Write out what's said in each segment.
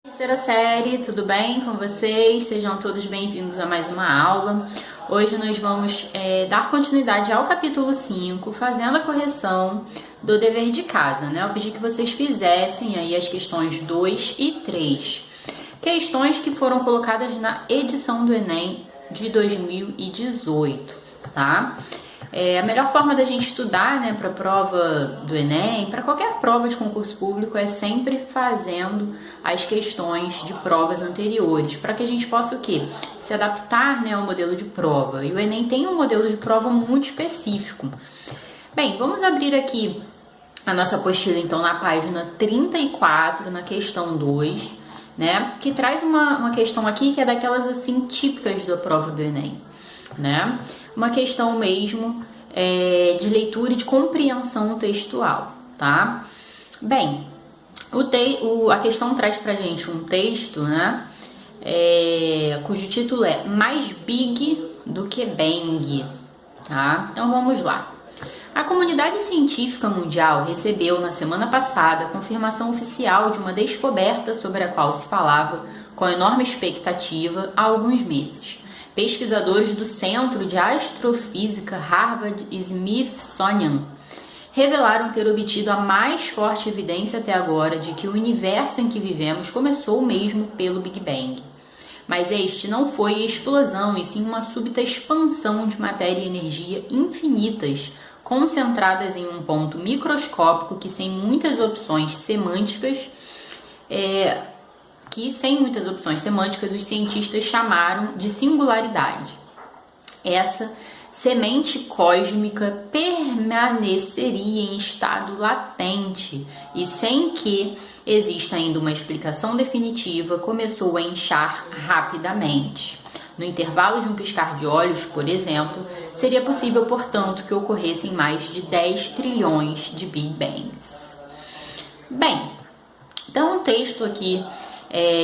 Terceira série, tudo bem com vocês? Sejam todos bem-vindos a mais uma aula. Hoje nós vamos dar continuidade ao capítulo 5, fazendo a correção do dever de casa, né? Eu pedi que vocês fizessem aí as questões 2 e 3. Questões que foram colocadas na edição do Enem de 2018, tá? A melhor forma da gente estudar, né, para a prova do Enem, para qualquer prova de concurso público, é sempre fazendo as questões de provas anteriores, para que a gente possa o quê? Se adaptar, né, ao modelo de prova. E o Enem tem um modelo de prova muito específico. Bem, vamos abrir aqui a nossa apostila, então, na página 34, na questão 2, né, que traz uma questão aqui que é daquelas, assim, típicas da prova do Enem, né? Uma questão mesmo de leitura e de compreensão textual, tá? Bem, a questão traz pra gente um texto, né? Cujo título é Mais Big do que Bang, tá? Então vamos lá. A comunidade científica mundial recebeu na semana passada a confirmação oficial de uma descoberta sobre a qual se falava com enorme expectativa há alguns meses. Pesquisadores do Centro de Astrofísica Harvard Smithsonian revelaram ter obtido a mais forte evidência até agora de que o universo em que vivemos começou mesmo pelo Big Bang. Mas este não foi explosão, e sim uma súbita expansão de matéria e energia infinitas, concentradas em um ponto microscópico que, sem muitas opções semânticas, os cientistas chamaram de singularidade. Essa semente cósmica permaneceria em estado latente e, sem que exista ainda uma explicação definitiva, começou a inchar rapidamente. No intervalo de um piscar de olhos, por exemplo, seria possível, portanto, que ocorressem mais de 10 trilhões de Big Bangs. Bem, então um texto aqui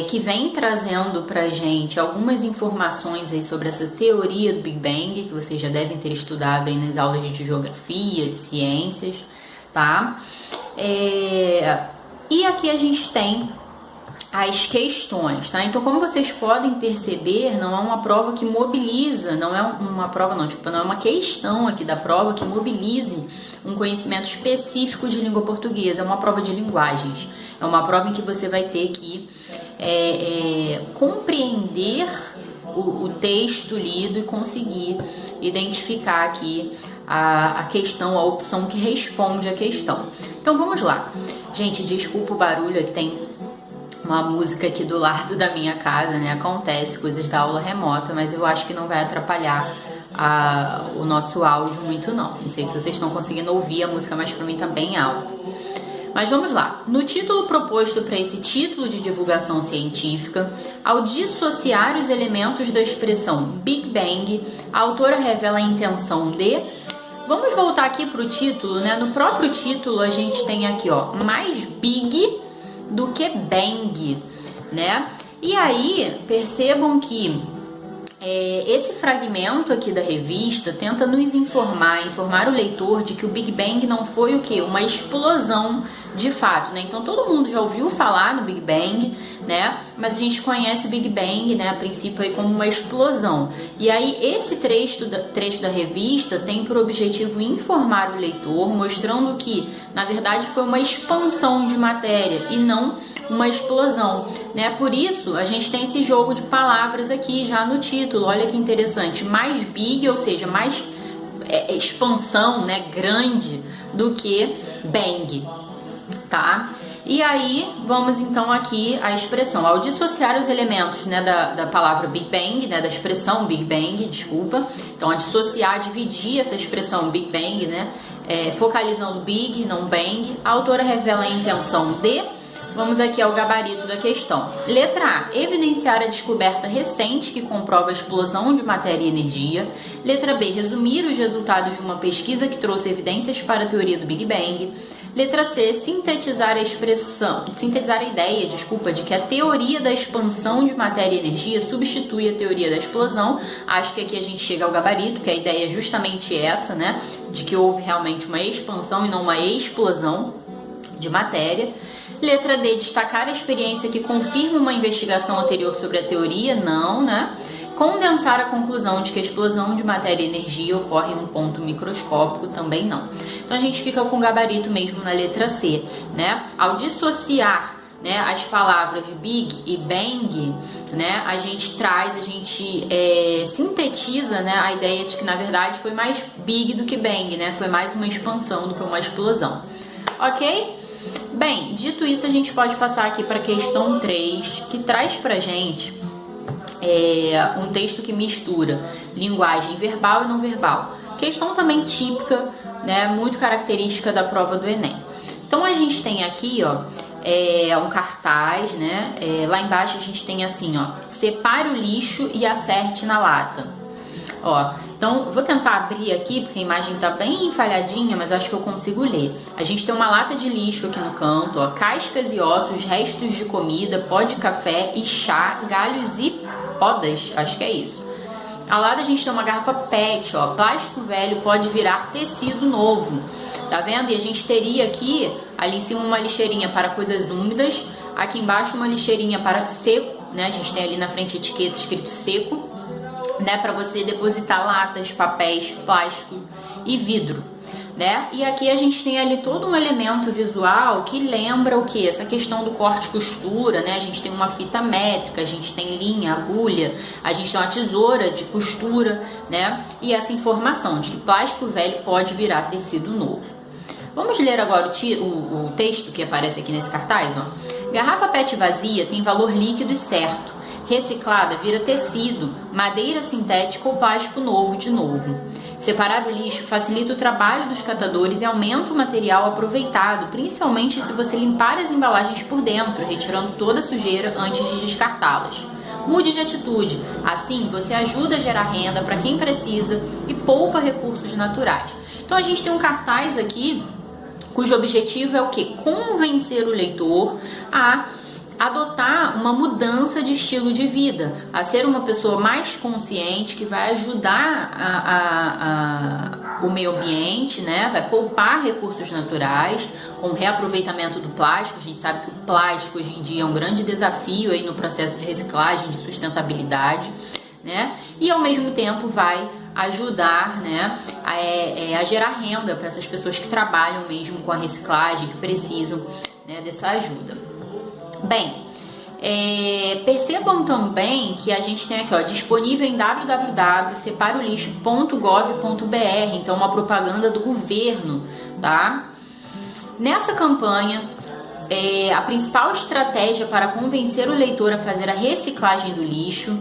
que vem trazendo pra gente algumas informações aí sobre essa teoria do Big Bang, que vocês já devem ter estudado aí nas aulas de geografia, de ciências, tá? E aqui a gente tem as questões, tá? Então, como vocês podem perceber, não é uma prova que mobiliza, não é uma questão aqui da prova que mobilize um conhecimento específico de língua portuguesa, é uma prova de linguagens, é uma prova em que você vai ter que compreender o texto lido e conseguir identificar aqui a questão, a opção que responde a questão. Então, vamos lá. Gente, desculpa o barulho, que tem uma música aqui do lado da minha casa, né? Acontece coisas da aula remota, mas eu acho que não vai atrapalhar o nosso áudio muito, não. Não sei se vocês estão conseguindo ouvir a música, mas para mim tá bem alto. Mas vamos lá. No título proposto para esse título de divulgação científica, ao dissociar os elementos da expressão Big Bang, a autora revela a intenção de... Vamos voltar aqui para o título, né? No próprio título a gente tem aqui, ó, mais Big do que Bang, né? E aí, percebam que esse fragmento aqui da revista tenta nos informar o leitor de que o Big Bang não foi o quê? Uma explosão de fato, né? Então todo mundo já ouviu falar no Big Bang, né? Mas a gente conhece o Big Bang, né, a princípio aí como uma explosão. E aí esse trecho da revista tem por objetivo informar o leitor, mostrando que, na verdade, foi uma expansão de matéria e não uma explosão, né? Por isso a gente tem esse jogo de palavras aqui já no título. Olha que interessante, mais big, ou seja, mais expansão, né, grande, do que bang, tá? E aí vamos então aqui a expressão, ao dissociar os elementos, né, da palavra Big Bang, né, da expressão Big Bang, desculpa, então a dissociar, dividir essa expressão Big Bang, né, focalizando Big, não Bang, a autora revela a intenção de... Vamos aqui ao gabarito da questão. Letra A, evidenciar a descoberta recente que comprova a explosão de matéria e energia. Letra B, resumir os resultados de uma pesquisa que trouxe evidências para a teoria do Big Bang. Letra C, sintetizar a ideia de que a teoria da expansão de matéria e energia substitui a teoria da explosão. Acho que aqui a gente chega ao gabarito, que a ideia é justamente essa, né? De que houve realmente uma expansão e não uma explosão de matéria. Letra D, destacar a experiência que confirma uma investigação anterior sobre a teoria, não, né? Condensar a conclusão de que a explosão de matéria e energia ocorre em um ponto microscópico, também não. Então a gente fica com o gabarito mesmo na letra C, né? Ao dissociar, né, as palavras Big e Bang, né, a gente sintetiza, né, a ideia de que na verdade foi mais Big do que Bang, né? Foi mais uma expansão do que uma explosão. Ok? Bem, dito isso, a gente pode passar aqui para a questão 3, que traz pra gente um texto que mistura linguagem verbal e não verbal. Questão também típica, né, muito característica da prova do Enem. Então a gente tem aqui, ó, um cartaz, né? Lá embaixo a gente tem assim, ó, separe o lixo e acerte na lata. Ó, então vou tentar abrir aqui porque a imagem tá bem falhadinha, mas acho que eu consigo ler. A gente tem uma lata de lixo aqui no canto, ó, cascas e ossos, restos de comida, pó de café e chá, galhos e podas, acho que é isso. Ao lado a gente tem uma garrafa PET, ó, plástico velho pode virar tecido novo, tá vendo? E a gente teria aqui, ali em cima, uma lixeirinha para coisas úmidas, aqui embaixo uma lixeirinha para seco, né? A gente tem ali na frente a etiqueta escrito seco, né? Para você depositar latas, papéis, plástico e vidro, né? E aqui a gente tem ali todo um elemento visual que lembra o que? Essa questão do corte e costura, né? A gente tem uma fita métrica, a gente tem linha, agulha, a gente tem uma tesoura de costura, né? E essa informação de que plástico velho pode virar tecido novo. Vamos ler agora o texto que aparece aqui nesse cartaz, ó. Garrafa PET vazia tem valor líquido e certo. Reciclada vira tecido, madeira sintética ou plástico novo de novo. Separar o lixo facilita o trabalho dos catadores e aumenta o material aproveitado, principalmente se você limpar as embalagens por dentro, retirando toda a sujeira antes de descartá-las. Mude de atitude, assim você ajuda a gerar renda para quem precisa e poupa recursos naturais. Então a gente tem um cartaz aqui cujo objetivo é o quê? Convencer o leitor a adotar uma mudança de estilo de vida, a ser uma pessoa mais consciente, que vai ajudar o meio ambiente, né? Vai poupar recursos naturais, com o reaproveitamento do plástico. A gente sabe que o plástico hoje em dia é um grande desafio aí no processo de reciclagem, de sustentabilidade, né? E ao mesmo tempo vai ajudar, né, a gerar renda para essas pessoas que trabalham mesmo com a reciclagem, que precisam, né, dessa ajuda. Bem, percebam também que a gente tem aqui, ó, disponível em www.separolixo.gov.br, então uma propaganda do governo, tá? Nessa campanha, a principal estratégia para convencer o leitor a fazer a reciclagem do lixo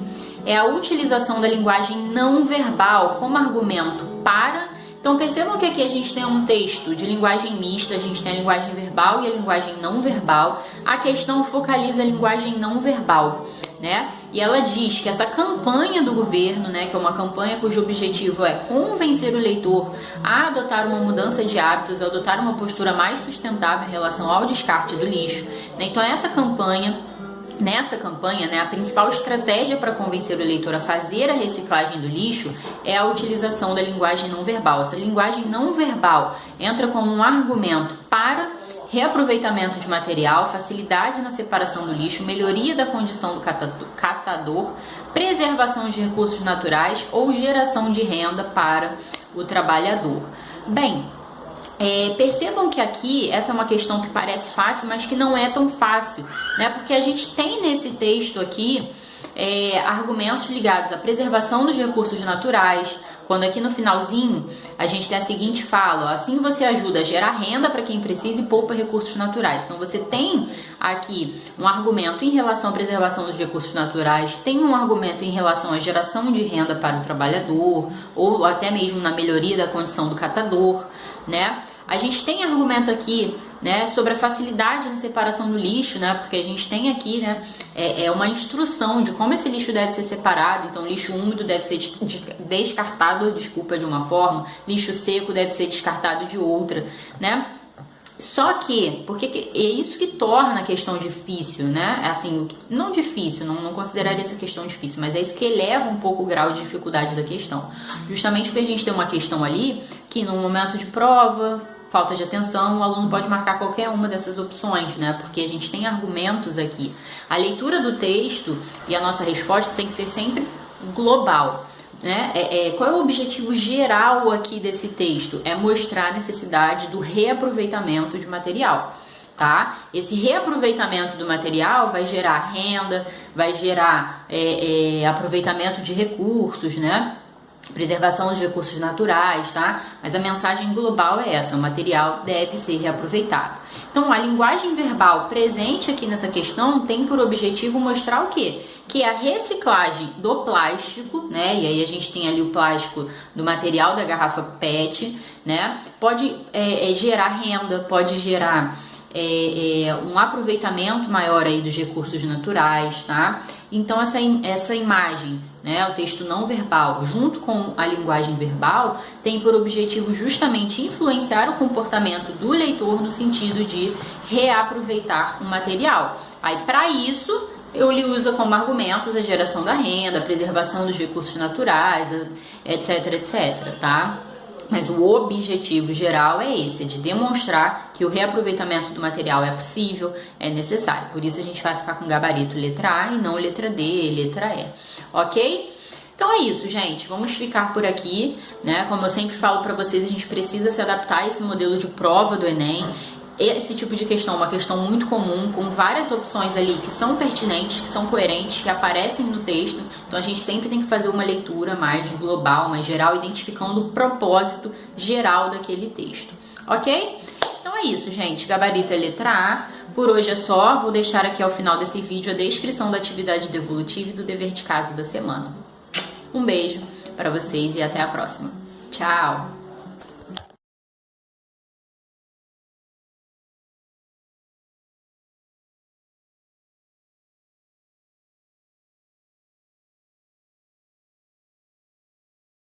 é a utilização da linguagem não verbal como argumento para... Então percebam que aqui a gente tem um texto de linguagem mista, a gente tem a linguagem verbal e a linguagem não verbal. A questão focaliza a linguagem não verbal, né? E ela diz que essa campanha do governo, né, que é uma campanha cujo objetivo é convencer o leitor a adotar uma mudança de hábitos, a adotar uma postura mais sustentável em relação ao descarte do lixo, né? Então nessa campanha, né, a principal estratégia para convencer o eleitor a fazer a reciclagem do lixo é a utilização da linguagem não verbal. Essa linguagem não verbal entra como um argumento para reaproveitamento de material, facilidade na separação do lixo, melhoria da condição do catador, preservação de recursos naturais ou geração de renda para o trabalhador. Bem, percebam que aqui essa é uma questão que parece fácil, mas que não é tão fácil, né? Porque a gente tem nesse texto aqui argumentos ligados à preservação dos recursos naturais, quando aqui no finalzinho a gente tem a seguinte fala, ó, assim você ajuda a gerar renda para quem precisa e poupa recursos naturais. Então você tem aqui um argumento em relação à preservação dos recursos naturais, tem um argumento em relação à geração de renda para o trabalhador, ou até mesmo na melhoria da condição do catador, né? A gente tem argumento aqui, né, sobre a facilidade na separação do lixo, né, porque a gente tem aqui, né, uma instrução de como esse lixo deve ser separado. Então, lixo úmido deve ser descartado, de uma forma, lixo seco deve ser descartado de outra, né? Só que, porque é isso que torna a questão difícil, né? Assim, não difícil, não consideraria essa questão difícil, mas é isso que eleva um pouco o grau de dificuldade da questão. Justamente porque a gente tem uma questão ali que no momento de prova falta de atenção, o aluno pode marcar qualquer uma dessas opções, né? Porque a gente tem argumentos aqui. A leitura do texto e a nossa resposta tem que ser sempre global, né? Qual é o objetivo geral aqui desse texto? É mostrar a necessidade do reaproveitamento de material, tá? Esse reaproveitamento do material vai gerar renda, vai gerar aproveitamento de recursos, né? Preservação dos recursos naturais, tá? Mas a mensagem global é essa: o material deve ser reaproveitado. Então, a linguagem verbal presente aqui nessa questão tem por objetivo mostrar o quê? Que a reciclagem do plástico, né? E aí a gente tem ali o plástico do material da garrafa PET, né? Pode gerar renda, pode gerar um aproveitamento maior aí dos recursos naturais, tá? Então essa imagem, né, o texto não verbal, junto com a linguagem verbal, tem por objetivo justamente influenciar o comportamento do leitor no sentido de reaproveitar o material. Aí, para isso, ele usa como argumentos a geração da renda, a preservação dos recursos naturais, etc, etc, tá? Mas o objetivo geral é esse, é de demonstrar que o reaproveitamento do material é possível, é necessário. Por isso a gente vai ficar com gabarito letra A e não letra D, letra E, ok? Então é isso, gente. Vamos ficar por aqui, né? Como eu sempre falo para vocês, a gente precisa se adaptar a esse modelo de prova do Enem. Esse tipo de questão é uma questão muito comum, com várias opções ali que são pertinentes, que são coerentes, que aparecem no texto. Então a gente sempre tem que fazer uma leitura mais global, mais geral, identificando o propósito geral daquele texto, ok? Então é isso, gente. Gabarito é letra A. Por hoje é só. Vou deixar aqui ao final desse vídeo a descrição da atividade devolutiva e do dever de casa da semana. Um beijo para vocês e até a próxima. Tchau!